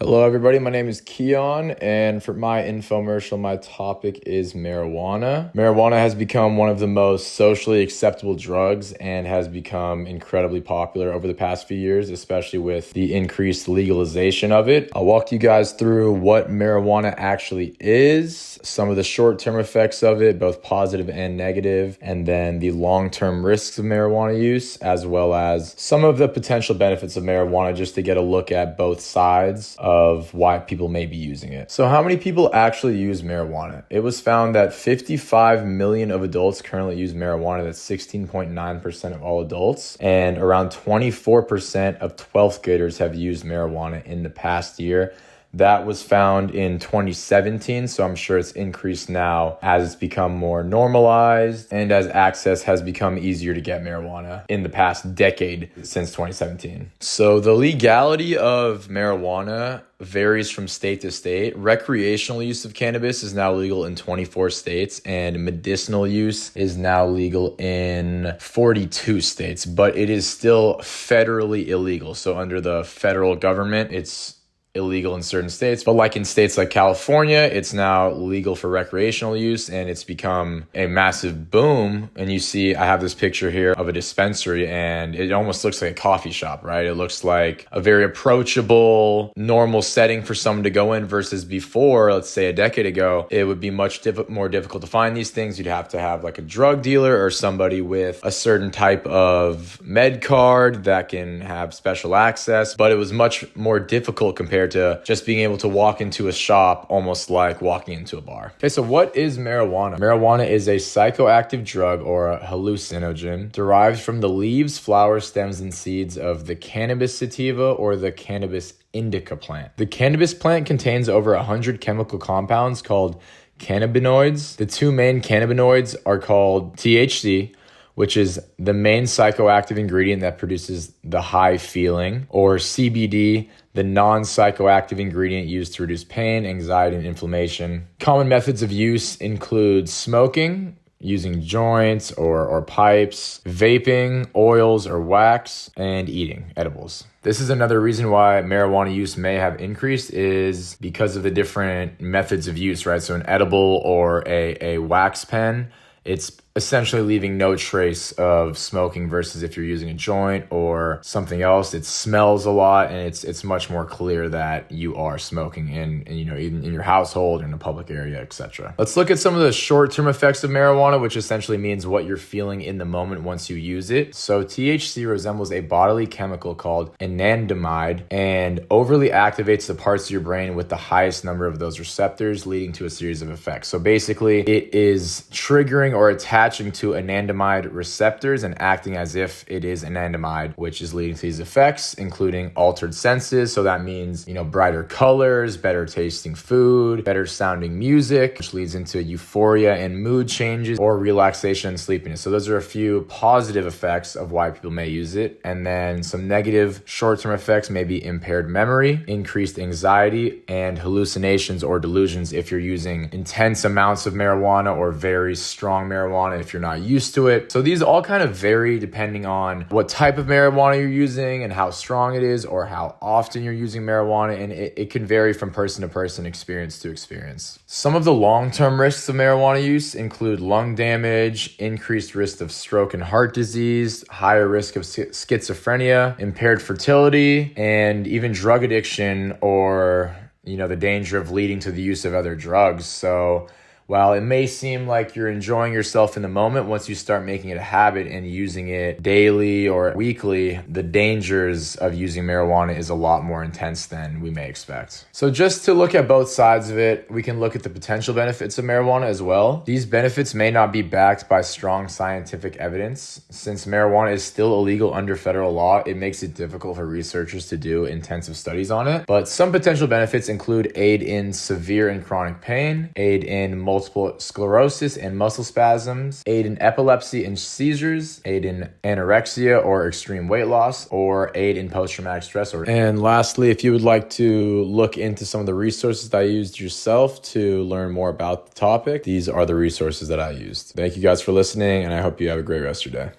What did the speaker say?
Hello, everybody. My name is Keon, and for my infomercial, my topic is marijuana. Marijuana has become one of the most socially acceptable drugs and has become incredibly popular over the past few years, especially with the increased legalization of it. I'll walk you guys through what marijuana actually is, some of the short-term effects of it, both positive and negative, and then the long-term risks of marijuana use, as well as some of the potential benefits of marijuana, just to get a look at both sides of why people may be using it. So how many people actually use marijuana? It was found that 55 million of adults currently use marijuana. That's 16.9% of all adults. And around 24% of 12th graders have used marijuana in the past year. That was found in 2017, so I'm sure it's increased now as it's become more normalized and as access has become easier to get marijuana in the past decade since 2017. So the legality of marijuana varies from state to state. Recreational use of cannabis is now legal in 24 states, and medicinal use is now legal in 42 states, but it is still federally illegal. So under the federal government, it's illegal in certain states, but like in states like California, it's now legal for recreational use, and it's become a massive boom. And you see, I have this picture here of a dispensary, and it almost looks like a coffee shop, right? It looks like a very approachable, normal setting for someone to go in, versus before, let's say a decade ago, it would be much more difficult to find these things. You'd have to have like a drug dealer or somebody with a certain type of med card that can have special access, but it was much more difficult compared to just being able to walk into a shop, almost like walking into a bar. Okay, so what is marijuana? Marijuana is a psychoactive drug or a hallucinogen derived from the leaves, flowers, stems, and seeds of the cannabis sativa or the cannabis indica plant. The cannabis plant contains over 100 chemical compounds called cannabinoids. The two main cannabinoids are called THC, which is the main psychoactive ingredient that produces the high feeling, or CBD, the non-psychoactive ingredient used to reduce pain, anxiety, and inflammation. Common methods of use include smoking, using joints or pipes, vaping, oils or wax, and eating edibles. This is another reason why marijuana use may have increased, is because of the different methods of use, right? So an edible or a wax pen, it's essentially leaving no trace of smoking, versus if you're using a joint or something else, it smells a lot, and it's much more clear that you are smoking in your household, in a public area, etc. Let's look at some of the short-term effects of marijuana, which essentially means what you're feeling in the moment once you use it. So THC resembles a bodily chemical called anandamide and overly activates the parts of your brain with the highest number of those receptors, leading to a series of effects. So basically, it is triggering or attaching to anandamide receptors and acting as if it is anandamide, which is leading to these effects, including altered senses. So that means, brighter colors, better tasting food, better sounding music, which leads into euphoria and mood changes, or relaxation and sleepiness. So those are a few positive effects of why people may use it. And then some negative short-term effects may be impaired memory, increased anxiety, and hallucinations or delusions if you're using intense amounts of marijuana or very strong marijuana if you're not used to it. So these all kind of vary depending on what type of marijuana you're using and how strong it is, or how often you're using marijuana, and it can vary from person to person, experience to experience. Some of the long-term risks of marijuana use include lung damage, increased risk of stroke and heart disease, higher risk of schizophrenia, impaired fertility, and even drug addiction, or the danger of leading to the use of other drugs. So while it may seem like you're enjoying yourself in the moment, once you start making it a habit and using it daily or weekly, the dangers of using marijuana is a lot more intense than we may expect. So just to look at both sides of it, we can look at the potential benefits of marijuana as well. These benefits may not be backed by strong scientific evidence. Since marijuana is still illegal under federal law, it makes it difficult for researchers to do intensive studies on it. But some potential benefits include aid in severe and chronic pain, aid in multiple sclerosis and muscle spasms, aid in epilepsy and seizures, aid in anorexia or extreme weight loss, or aid in post-traumatic stress disorder. And lastly, if you would like to look into some of the resources that I used yourself to learn more about the topic, these are the resources that I used. Thank you guys for listening, and I hope you have a great rest of your day.